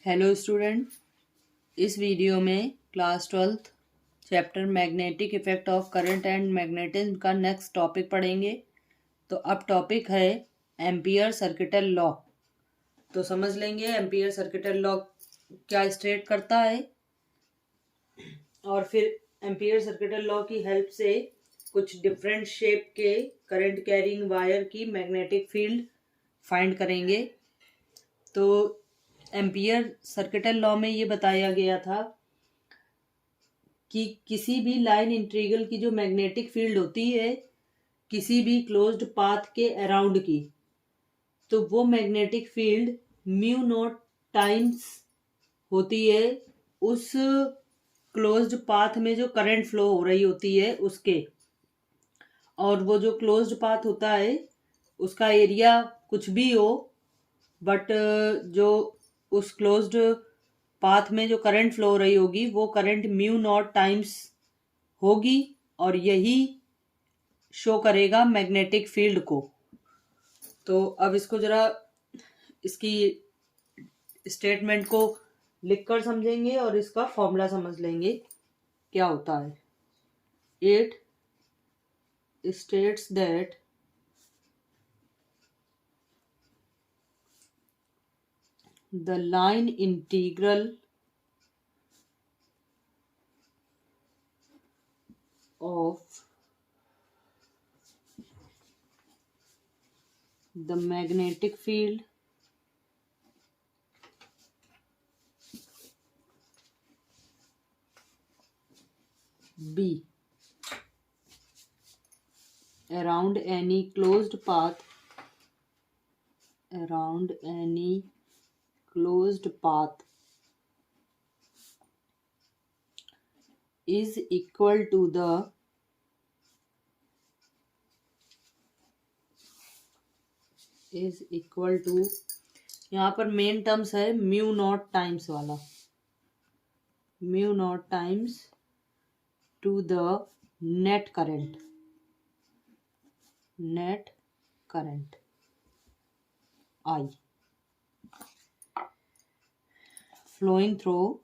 Hello student. इस video में class 12th chapter magnetic effect of current and magnetism का next topic पढ़ेंगे। तो अब टॉपिक है एम्पियर सर्किटल लॉ। तो समझ लेंगे एम्पियर सर्किटल लॉ क्या स्टेट करता है और फिर एम्पियर सर्किटल लॉ की हेल्प से कुछ डिफरेंट शेप के करंट कैरिंग वायर की मैग्नेटिक फील्ड फाइंड करेंगे। तो एम्पियर सर्किटल लॉ में ये बताया गया था कि किसी भी लाइन इंटीग्रल की जो मैग्नेटिक फील्ड होती है किसी भी क्लोज्ड पाथ के अराउंड की, तो वो magnetic field mu not times होती है उस क्लोज्ड पाथ में जो करंट फ्लो हो रही होती है उसके। और वो जो क्लोज्ड पाथ होता है उसका एरिया कुछ भी हो, बट जो उस क्लोज्ड पाथ में जो करंट फ्लो हो रही होगी वो करंट म्यू नॉट टाइम्स होगी और यही शो करेगा मैग्नेटिक फील्ड को। तो अब इसको जरा इसकी स्टेटमेंट को लिखकर समझेंगे और इसका फॉर्मूला समझ लेंगे क्या होता है। It states that the line integral of the magnetic field B around any closed path is equal to the यहाँ पर मेन टर्म्स है म्यू नॉट टाइम्स वाला, mu not times to the net current I flowing through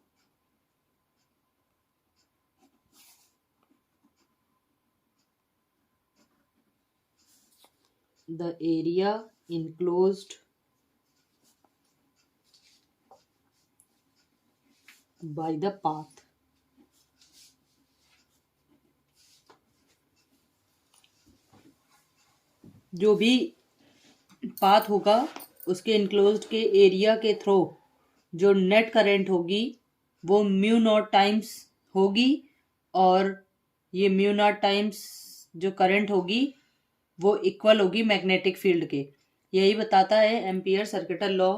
the area enclosed by the path। जो भी path होगा उसके enclosed के area के थ्रू जो नेट करंट होगी वो म्यू नॉट टाइम्स होगी और ये म्यू नॉट टाइम्स जो करंट होगी वो इक्वल होगी मैग्नेटिक फील्ड के। यही बताता है एम्पियर सर्किटल लॉ।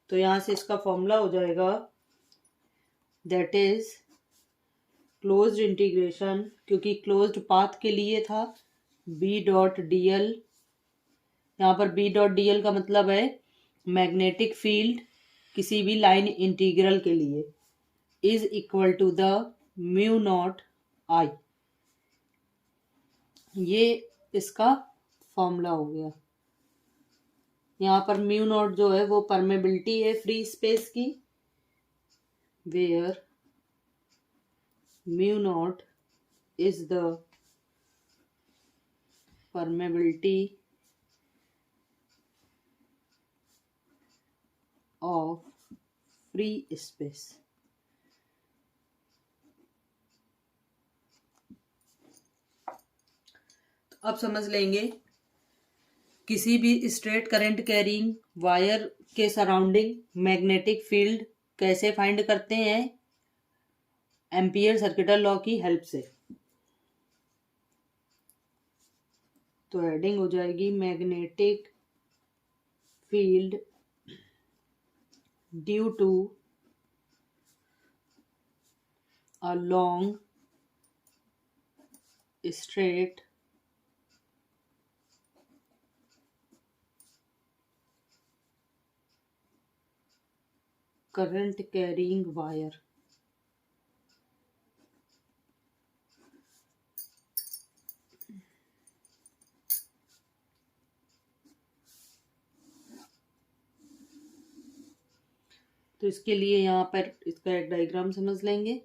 तो यहाँ से इसका फॉर्मूला हो जाएगा दैट इज क्लोज्ड इंटीग्रेशन, क्योंकि क्लोज्ड पाथ के लिए था बी डॉट डी एल। यहाँ पर बी डॉट डी एल का मतलब है मैग्नेटिक फील्ड किसी भी लाइन इंटीग्रल के लिए is equal to the mu naught I. ये इसका फॉर्मूला हो गया। यहाँ पर म्यू नॉट जो है वो परमेबिलिटी है फ्री स्पेस की, where mu not is the permeability of free space. अब समझ लेंगे किसी भी स्ट्रेट करंट कैरिंग वायर के सराउंडिंग मैग्नेटिक फील्ड कैसे फाइंड करते हैं एम्पियर सर्किटल लॉ की हेल्प से। तो हेडिंग हो जाएगी magnetic field due to a long straight current carrying wire. तो इसके लिए यहाँ पर इसका एक डायग्राम समझ लेंगे।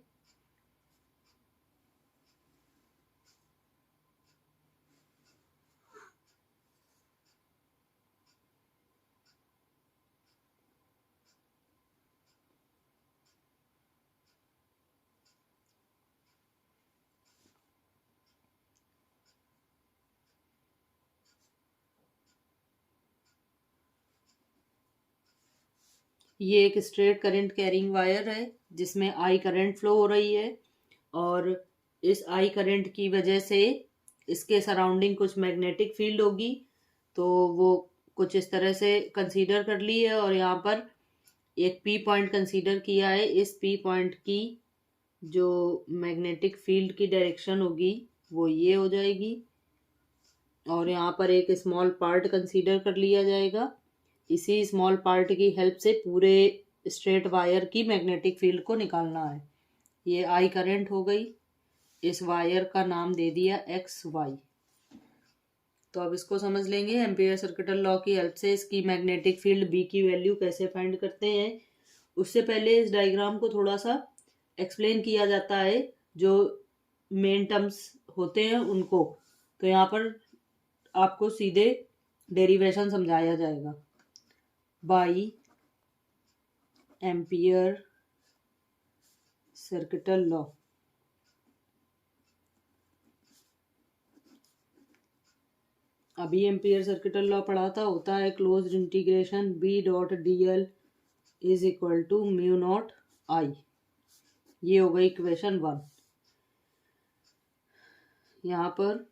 ये एक स्ट्रेट करंट कैरिंग वायर है जिसमें आई करंट फ्लो हो रही है, और इस आई करंट की वजह से इसके सराउंडिंग कुछ मैग्नेटिक फील्ड होगी। तो वो कुछ इस तरह से कंसीडर कर ली है, और यहाँ पर एक पी पॉइंट कंसीडर किया है। इस पी पॉइंट की जो मैग्नेटिक फील्ड की डायरेक्शन होगी वो ये हो जाएगी, और यहाँ पर एक स्मॉल पार्ट कंसीडर कर लिया जाएगा। इसी स्मॉल पार्ट की हेल्प से पूरे स्ट्रेट वायर की मैग्नेटिक फील्ड को निकालना है। ये आई करंट हो गई। इस वायर का नाम दे दिया एक्स वाई। तो अब इसको समझ लेंगे। एम्पियर सर्किटल लॉ की हेल्प से इसकी मैग्नेटिक फील्ड बी की वैल्यू कैसे फाइंड करते हैं। उससे पहले इस डायग्राम को थोड़ा सा एक्सप्लेन किया जाता है, जो मेन टर्म्स होते हैं उनको। तो यहाँ पर आपको सीधे डेरिवेशन समझाया जाएगा। बाई एम्पियर सर्किटल लॉ, अभी एम्पियर सर्किटल लॉ पढ़ा था, होता है closed integration B dot D L is equal to mu naught I. ये हो गई इक्वेशन 1। यहाँ पर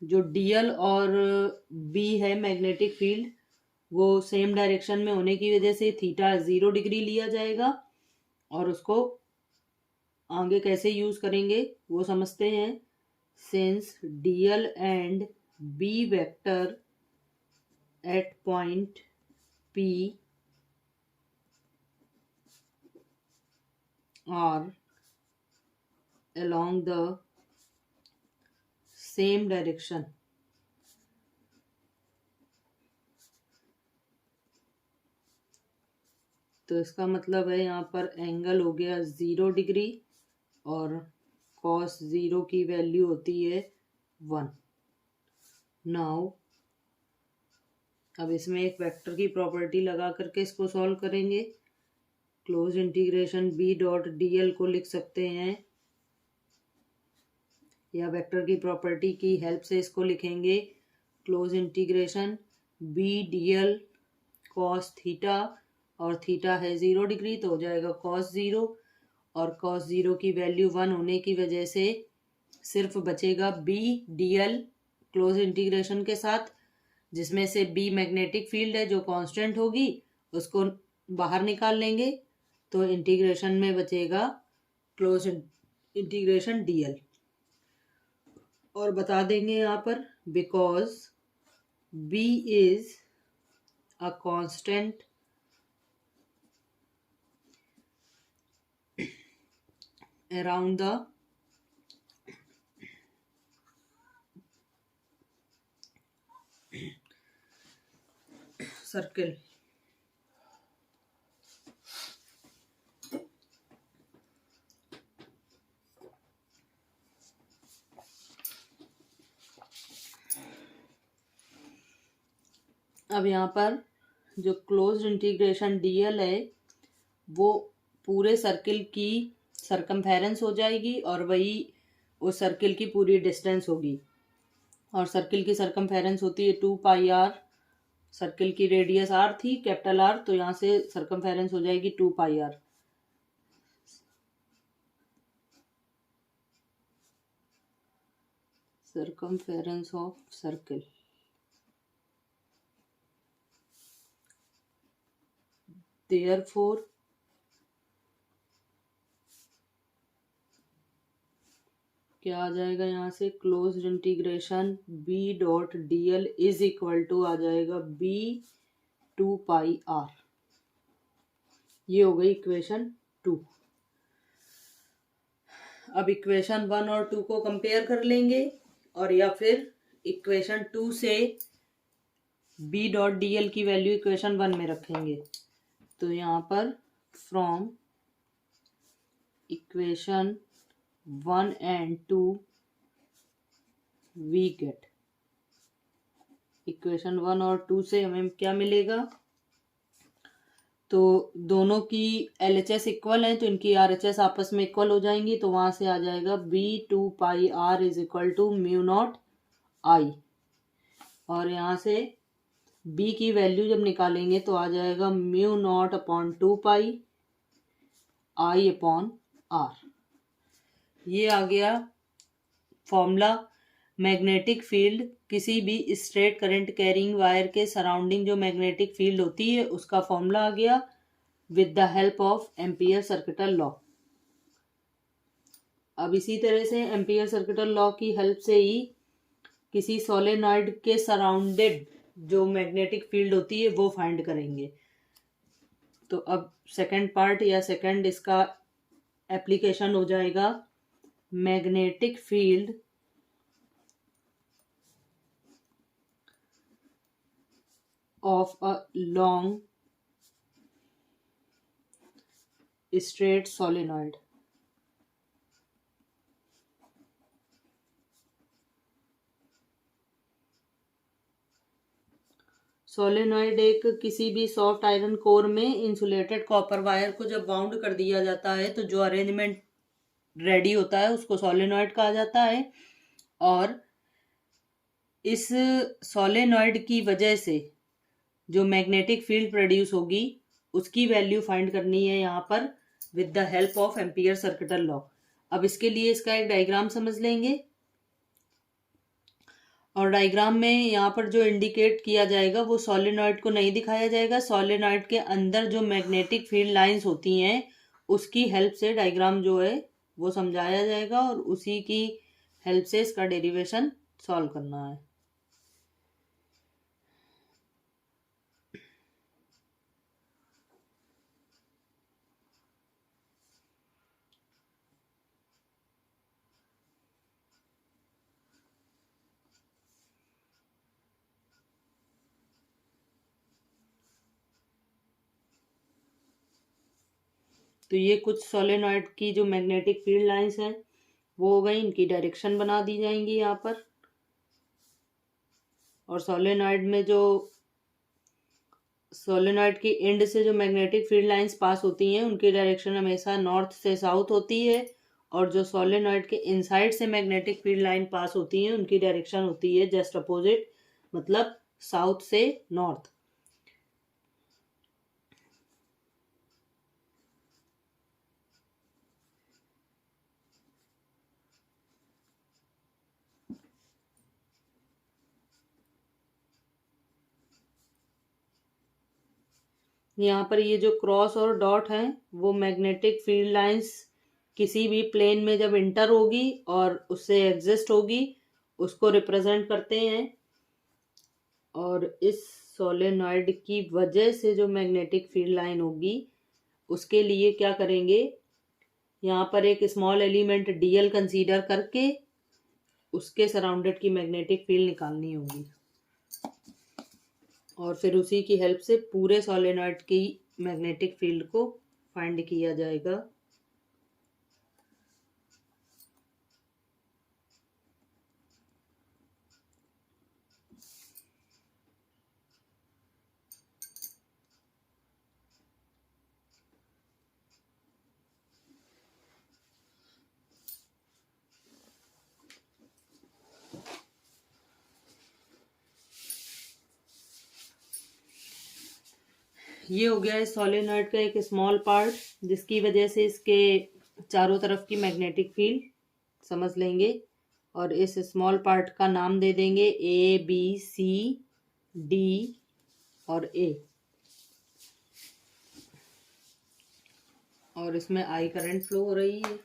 जो डी एल और बी है मैग्नेटिक फील्ड, वो सेम डायरेक्शन में होने की वजह से थीटा 0 डिग्री लिया जाएगा, और उसको आगे कैसे यूज करेंगे वो समझते हैं। Since D L and B vector at point P are along the same direction, तो इसका मतलब है यहाँ पर एंगल हो गया 0 डिग्री, और cos 0 की वैल्यू होती है 1। नाउ अब इसमें एक वेक्टर की प्रॉपर्टी लगा करके इसको सॉल्व करेंगे। Close integration B dot D L को लिख सकते हैं, या वेक्टर की प्रॉपर्टी की हेल्प से इसको लिखेंगे। Close integration B D L cos theta, और थीटा है 0 डिग्री तो हो जाएगा कॉस 0, और कॉस 0 की वैल्यू 1 होने की वजह से सिर्फ बचेगा B D L close integration के साथ, जिसमें से बी मैग्नेटिक फील्ड है जो कांस्टेंट होगी, उसको बाहर निकाल लेंगे। तो इंटीग्रेशन में बचेगा क्लोज इंटीग्रेशन डी एल, और बता देंगे यहाँ पर because B is a constant around the circle। अब यहाँ पर जो क्लोज्ड इंटीग्रेशन डीएल है वो पूरे सर्किल की सरकमफेरेंस हो जाएगी, और वही उस सर्किल की पूरी डिस्टेंस होगी। और सर्किल की सरकमफेरेंस होती है 2 पाई आर। सर्किल की रेडियस आर थी, कैपिटल आर, तो यहाँ से सरकमफेरेंस हो जाएगी 2 pi R. circumference of circle, therefore क्या आ जाएगा यहाँ से, closed integration B dot D L is equal to आ जाएगा बी 2 पाई आर। ये हो गई इक्वेशन 2। अब इक्वेशन 1 और 2 को कंपेयर कर लेंगे, और या फिर इक्वेशन 2 से बी डॉट डी एल की वैल्यू इक्वेशन 1 में रखेंगे। तो यहाँ पर from equation 1 and 2 we get, equation 1 और 2 से हमें क्या मिलेगा, तो दोनों की LHS इक्वल है तो इनकी RHS आपस में इक्वल हो जाएंगी, तो वहां से आ जाएगा B2πr is equal to mu naught I, और यहाँ से B की वैल्यू जब निकालेंगे तो आ जाएगा mu naught upon 2π I upon R. ये आ गया फॉर्मूला। मैग्नेटिक फील्ड किसी भी स्ट्रेट करंट कैरिंग वायर के सराउंडिंग जो मैग्नेटिक फील्ड होती है उसका फॉर्मूला आ गया with the help of ampere circuital law. अब इसी तरह से एम्पियर सर्किटल लॉ की हेल्प से ही किसी सोलेनॉइड के सराउंडेड जो मैग्नेटिक फील्ड होती है वो फाइंड करेंगे। तो अब सेकंड पार्ट या सेकंड इसका एप्लीकेशन हो जाएगा magnetic field of a long straight solenoid। Solenoid एक किसी भी सॉफ्ट आयरन कोर में इंसुलेटेड कॉपर वायर को जब बाउंड कर दिया जाता है तो जो अरेंजमेंट रेडी होता है उसको सोलेनॉइड कहा जाता है। और इस सोलेनॉइड की वजह से जो मैग्नेटिक फील्ड प्रोड्यूस होगी उसकी वैल्यू फाइंड करनी है यहाँ पर with the help of ampere circuital law. अब इसके लिए इसका एक डायग्राम समझ लेंगे, और डायग्राम में यहाँ पर जो इंडिकेट किया जाएगा वो सोलेनॉइड को नहीं दिखाया जाएगा, सोलेनॉइड के अंदर जो मैग्नेटिक फील्ड लाइंस होती हैं उसकी हेल्प से डायग्राम जो है वो समझाया जाएगा और उसी की हेल्प से इसका डेरिवेशन सॉल्व करना है। तो ये कुछ सोलेनॉइड की जो मैग्नेटिक फील्ड लाइंस हैं वो हो गई, इनकी डायरेक्शन बना दी जाएंगी यहाँ पर। और सोलेनॉइड में जो सोलेनॉइड की एंड से जो मैग्नेटिक फील्ड लाइंस पास होती हैं उनकी डायरेक्शन हमेशा नॉर्थ से साउथ होती है, और जो सोलेनॉइड के इनसाइड से मैग्नेटिक फील्ड लाइन पास होती हैं उनकी डायरेक्शन होती है जस्ट अपोजिट, मतलब साउथ से नॉर्थ। यहाँ पर ये जो क्रॉस और डॉट हैं वो मैग्नेटिक फील्ड लाइंस किसी भी प्लेन में जब इंटर होगी और उससे एग्जिस्ट होगी उसको रिप्रेजेंट करते हैं। और इस सोलेनॉइड की वजह से जो मैग्नेटिक फील्ड लाइन होगी उसके लिए क्या करेंगे, यहाँ पर एक स्मॉल एलिमेंट डीएल कंसीडर करके उसके सराउंडेड की मैग्नेटिक फील्ड निकालनी होगी, और फिर उसी की हेल्प से पूरे सोलेनॉइड की मैग्नेटिक फील्ड को फाइंड किया जाएगा। ये हो गया है सोलेनॉइड का एक स्मॉल पार्ट जिसकी वजह से इसके चारों तरफ की मैग्नेटिक फील्ड समझ लेंगे, और इस स्मॉल पार्ट का नाम दे देंगे ABCD और A, और इसमें आई करंट फ्लो हो रही है।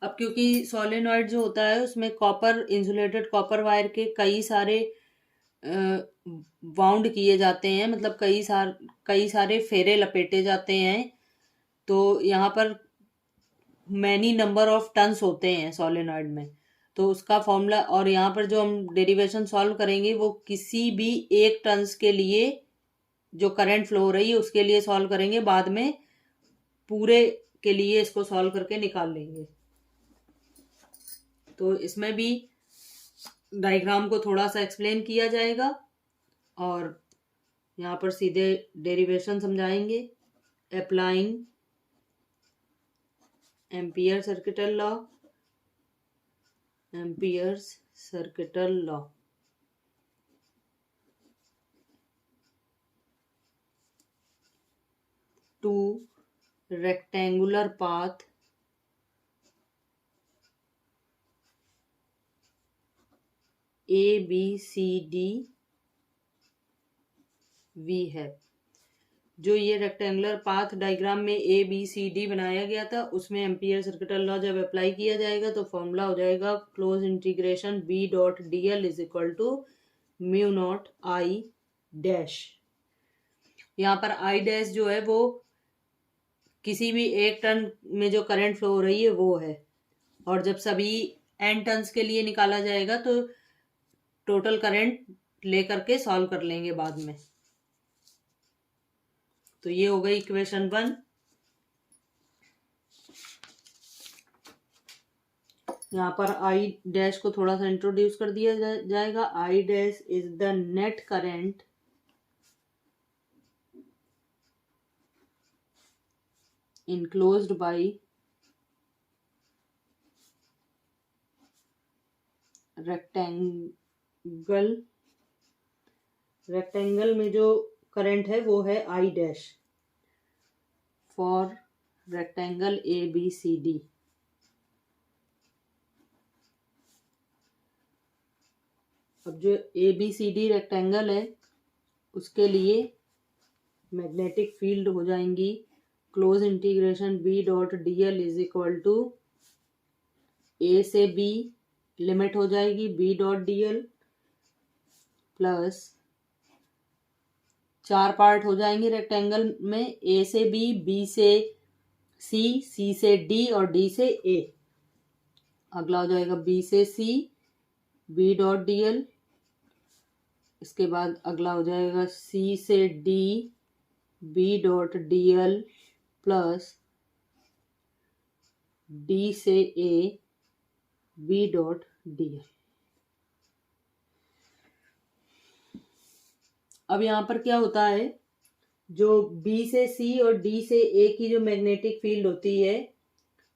अब क्योंकि सोलेनॉइड जो होता है उसमें कॉपर इंसुलेटेड कॉपर वायर के कई सारे वाउंड किए जाते हैं, मतलब कई सारे फेरे लपेटे जाते हैं, तो यहाँ पर मैनी नंबर ऑफ टर्न्स होते हैं सोलेनॉइड में, तो उसका फॉर्मूला, और यहाँ पर जो हम डेरिवेशन सॉल्व करेंगे वो किसी भी एक टर्न्स के लिए जो करंट फ्लो हो रही है उसके लिए सॉल्व करेंगे, बाद में पूरे के लिए इसको सॉल्व करके निकाल लेंगे। तो इसमें भी डायग्राम को थोड़ा सा एक्सप्लेन किया जाएगा और यहाँ पर सीधे डेरिवेशन समझाएंगे। Applying Ampere circuital law, Ampere's circuital law. To rectangular path ABCD V है। जो ये रेक्टेंगुलर पाथ डायग्राम में ABCD बनाया गया था उसमें एम्पियर सर्किटल लॉ जब अप्लाई किया जाएगा तो फॉर्मूला हो जाएगा close integration B.dl is equal to mu not I dash. यहाँ पर I डैश जो है वो किसी भी एक टर्न में जो करंट फ्लो हो रही है वो है, और जब सभी n टर्न्स के लिए निकाला जाएगा तो टोटल करंट लेकर के सॉल्व कर लेंगे बाद में। तो ये हो गई इक्वेशन 1। यहाँ पर I डैश को थोड़ा सा इंट्रोड्यूस कर दिया जाएगा। I dash is the net current enclosed by rectangle में जो करंट है वो है I dash for rectangle ABCD। अब जो ABCD रेक्टेंगल है उसके लिए मैग्नेटिक फील्ड हो जाएंगी close integration B.dl is equal to A से B लिमिट हो जाएगी B.dl प्लस 4 पार्ट हो जाएंगे रेक्टेंगल में, A से B, B से C, C से D और D से A। अगला हो जाएगा B से C B.dl, इसके बाद अगला हो जाएगा C से D B.dl प्लस D से A B.dl। अब यहाँ पर क्या होता है, जो B से C और D से A की जो मैग्नेटिक फील्ड होती है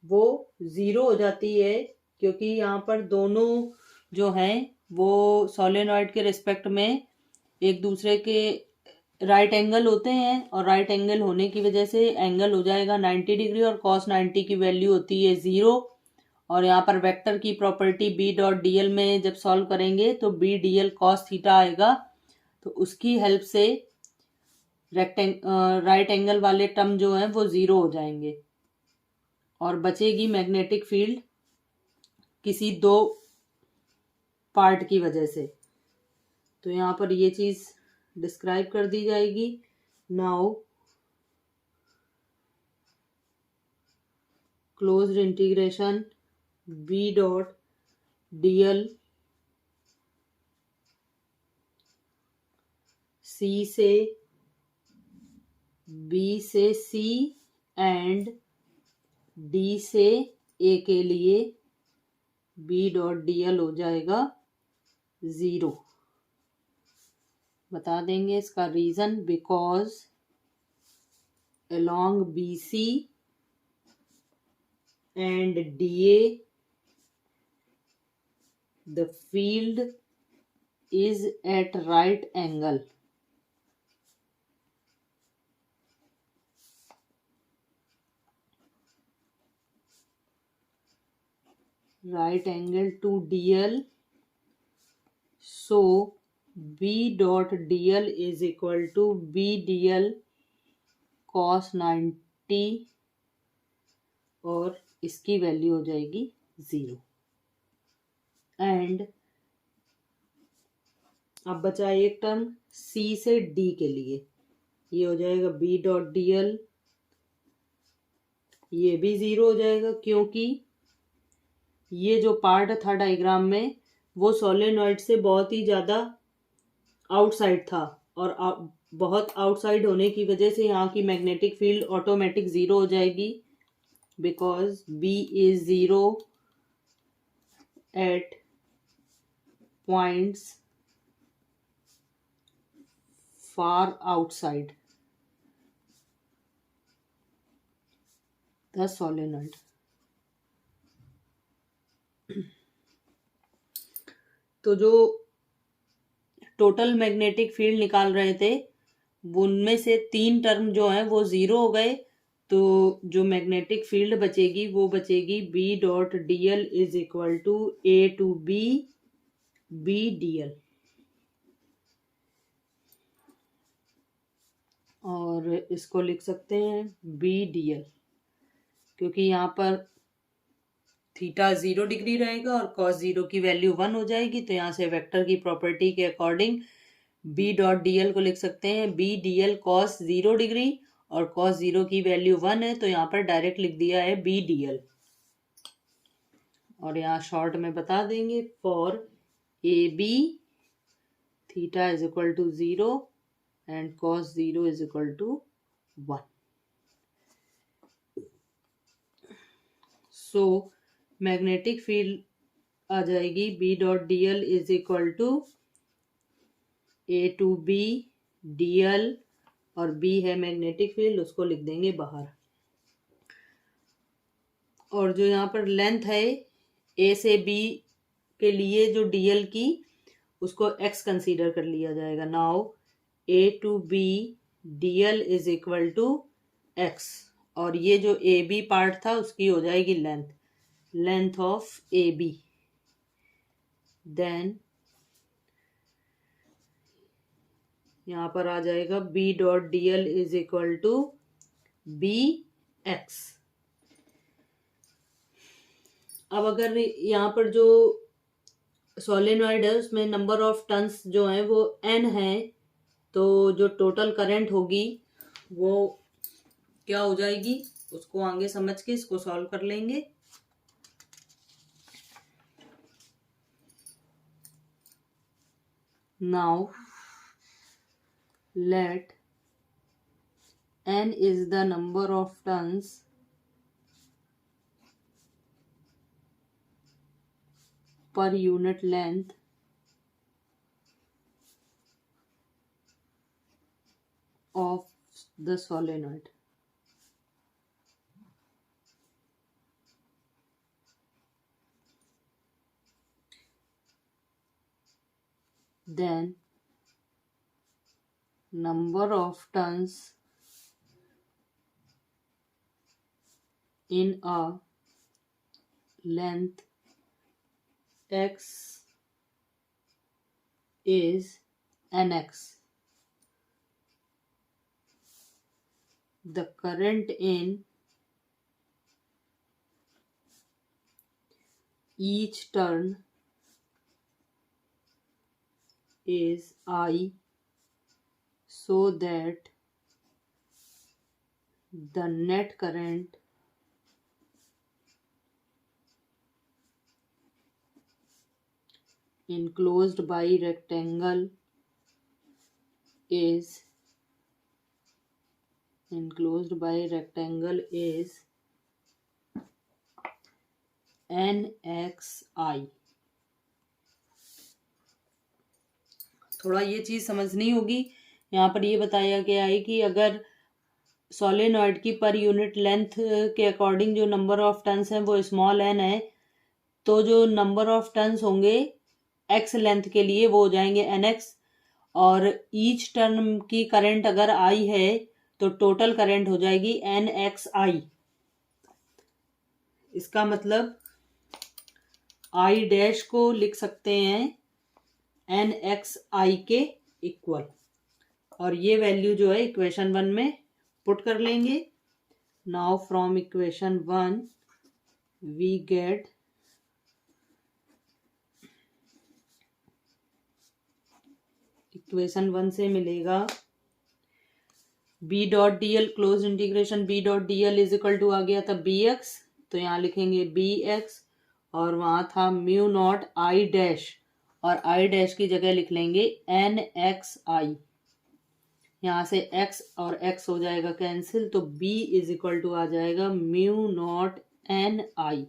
वो 0 हो जाती है, क्योंकि यहाँ पर दोनों जो हैं वो सोलेनॉइड के रिस्पेक्ट में एक दूसरे के राइट एंगल होते हैं, और राइट एंगल होने की वजह से एंगल हो जाएगा 90 डिग्री और cos 90 की वैल्यू होती है 0। और यहाँ पर वेक्टर की प्रॉपर्टी B.dl में जब सॉल्व करेंगे तो B.dl cos थीटा आएगा, तो उसकी हेल्प से राइट एंगल वाले टर्म जो हैं वो 0 हो जाएंगे और बचेगी मैग्नेटिक फील्ड किसी 2 पार्ट की वजह से। तो यहाँ पर ये चीज डिस्क्राइब कर दी जाएगी। Now closed integration B.dl C से B से C एंड D से A के लिए B.dl हो जाएगा 0। बता देंगे इसका reason, because along BC and DA the field is at right angle. Right angle to DL, so B.dl is equal to B.dl cos 90 और इसकी वैल्यू हो जाएगी 0। एंड अब बचा एक टर्म C से D के लिए, ये हो जाएगा B.dl, ये भी 0 हो जाएगा क्योंकि ये जो पार्ट था डायग्राम में वो सोलेनॉइड से बहुत ही ज़्यादा आउटसाइड था और बहुत आउटसाइड होने की वजह से यहाँ की मैग्नेटिक फील्ड ऑटोमेटिक ज़ीरो हो जाएगी, because B is zero at points far outside the solenoid. तो जो टोटल मैग्नेटिक फील्ड निकाल रहे थे उनमें से 3 टर्म जो हैं वो ज़ीरो हो गए, तो जो मैग्नेटिक फील्ड बचेगी वो बचेगी B dot D L is equal to A to B B D L. और इसको लिख सकते हैं बी डी एल, क्योंकि यहाँ पर थीटा 0 डिग्री रहेगा और कॉस 0 की वैल्यू 1 हो जाएगी, तो यहाँ से वेक्टर की प्रॉपर्टी के according B dot D L को लिख सकते हैं B D L cos 0 degree, और कॉस 0 की वैल्यू 1 है, तो यहाँ पर डायरेक्ट लिख दिया है बी डी एल। और यहाँ शॉर्ट में बता देंगे for A B theta is equal to 0 and cos 0 is equal to 1। So magnetic field आ जाएगी B dot D L is equal to A to B D L, और B है magnetic field, उसको लिख देंगे बाहर। और जो यहाँ पर लेंथ है ए से बी के लिए जो डी एल की, उसको एक्स कंसीडर कर लिया जाएगा। Now A to B D L is equal to X, और ये जो ए बी पार्ट था उसकी हो जाएगी length of A B. Then यहाँ पर आ जाएगा B dot D L is equal to B X. अब अगर यहाँ पर जो सोलेनॉइड है उसमें नंबर ऑफ टर्न्स जो है वो n है, तो जो टोटल करंट होगी वो क्या हो जाएगी, उसको आगे समझ के इसको सॉल्व कर लेंगे। Now let n is the number of turns per unit length of the solenoid. Then number of turns in a length x is nx. The current in each turn is I, so that the net current enclosed by rectangle is nxi। थोड़ा ये चीज़ समझनी होगी। यहाँ पर ये बताया गया है कि अगर सोलेनॉइड की पर यूनिट लेंथ के अकॉर्डिंग जो नंबर ऑफ टर्न्स हैं वो स्मॉल n है, तो जो नंबर ऑफ टर्न्स होंगे x लेंथ के लिए वो हो जाएंगे nx, और ईच टर्न की करंट अगर I है तो टोटल करंट हो जाएगी nxi। इसका मतलब I डैश को लिख सकते हैं nxi के इक्वल, और ये वैल्यू जो है इक्वेशन 1 में पुट कर लेंगे। Now from equation 1 we get equation 1 से मिलेगा B dot D L close integration B dot D L is equal to आ गया था बी एक्स, तो यहाँ लिखेंगे बी एक्स, और वहाँ था म्यू नॉट आई डैश, और आई डैश की जगह लिख लेंगे एन एक्स आई। यहाँ से x और x हो जाएगा कैंसिल, तो B इज इक्वल टू आ जाएगा म्यू नॉट एन आई।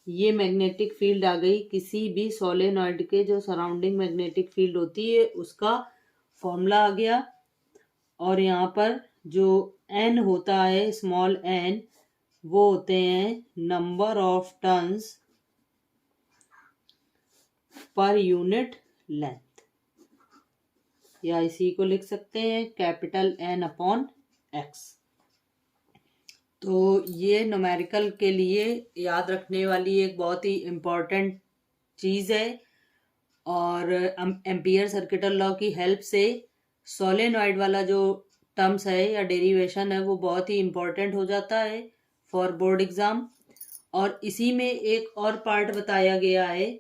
ये मैग्नेटिक फील्ड आ गई। किसी भी सोलेनॉइड के जो सराउंडिंग मैग्नेटिक फील्ड होती है उसका फॉर्मूला आ गया। और यहाँ पर जो n होता है, स्मॉल n, वो होते हैं number of turns per unit length, या इसी को लिख सकते हैं कैपिटल N अपॉन x। तो ये न्यूमेरिकल के लिए याद रखने वाली एक बहुत ही इम्पॉर्टेंट चीज़ है। और एम्पियर सर्किटल लॉ की हेल्प से सोलेनॉइड वाला जो टर्म्स है या डेरिवेशन है वो बहुत ही इम्पॉर्टेंट हो जाता है फॉर बोर्ड एग्जाम। और इसी में एक और पार्ट बताया गया है,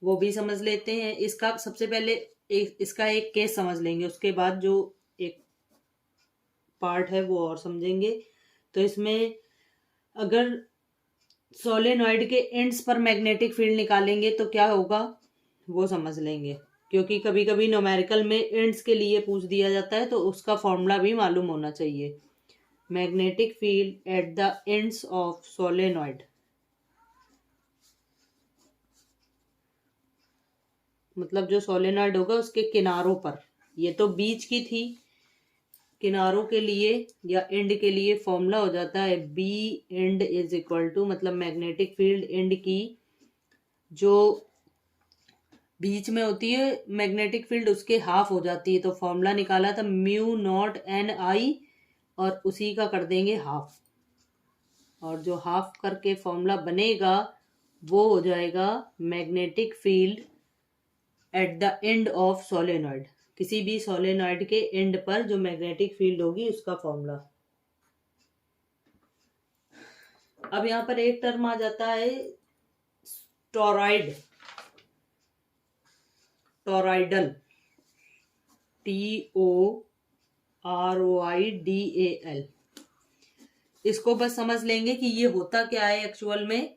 वो भी समझ लेते हैं। इसका सबसे पहले इसका एक केस समझ लेंगे, उसके बाद जो एक पार्ट है वो और समझेंगे। तो इसमें अगर सोलेनॉइड के एंड्स पर मैग्नेटिक फील्ड निकालेंगे तो क्या होगा वो समझ लेंगे, क्योंकि कभी कभी न्यूमेरिकल में एंड्स के लिए पूछ दिया जाता है तो उसका फॉर्मूला भी मालूम होना चाहिए। Magnetic field at the ends of solenoid, मतलब जो सोलेनॉइड होगा उसके किनारों पर। ये तो बीच की थी, किनारों के लिए या एंड के लिए फॉर्मूला हो जाता है B and is equal to, मतलब मैग्नेटिक फील्ड एंड की जो बीच में होती है मैग्नेटिक फील्ड उसके हाफ हो जाती है। तो फॉर्मूला निकाला था म्यू नॉट एन आई, और उसी का कर देंगे हाफ, और जो हाफ करके फॉर्मूला बनेगा वो हो जाएगा magnetic field at the end of solenoid. किसी भी सोलेनॉइड के एंड पर जो मैग्नेटिक फील्ड होगी उसका फॉर्मूला। अब यहाँ पर एक टर्म आ जाता है टॉरॉइड, टॉरॉइडल, TOROIDAL। इसको बस समझ लेंगे कि ये होता क्या है एक्चुअल में।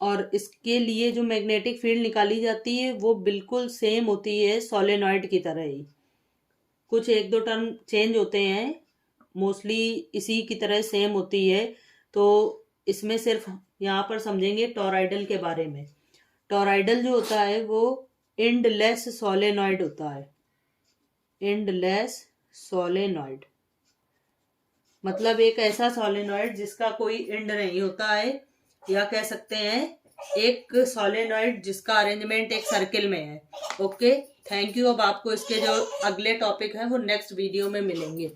और इसके लिए जो मैग्नेटिक फील्ड निकाली जाती है वो बिल्कुल सेम होती है सोलेनॉइड की तरह ही। कुछ एक दो टर्म चेंज होते हैं, मोस्टली इसी की तरह सेम होती है। तो इसमें सिर्फ यहाँ पर समझेंगे टॉरॉइडल के बारे में। टॉरॉइडल जो होता है वो एंडलेस सोलेनॉइड होता है। एंडलेस सोलेनॉइड मतलब एक ऐसा सोलेनॉइड जिसका कोई एंड नहीं होता है, या कह सकते हैं एक सोलेनॉइड जिसका अरेंजमेंट एक सर्किल में है। Okay, thank you. अब आपको इसके जो अगले टॉपिक हैं वो नेक्स्ट वीडियो में मिलेंगे।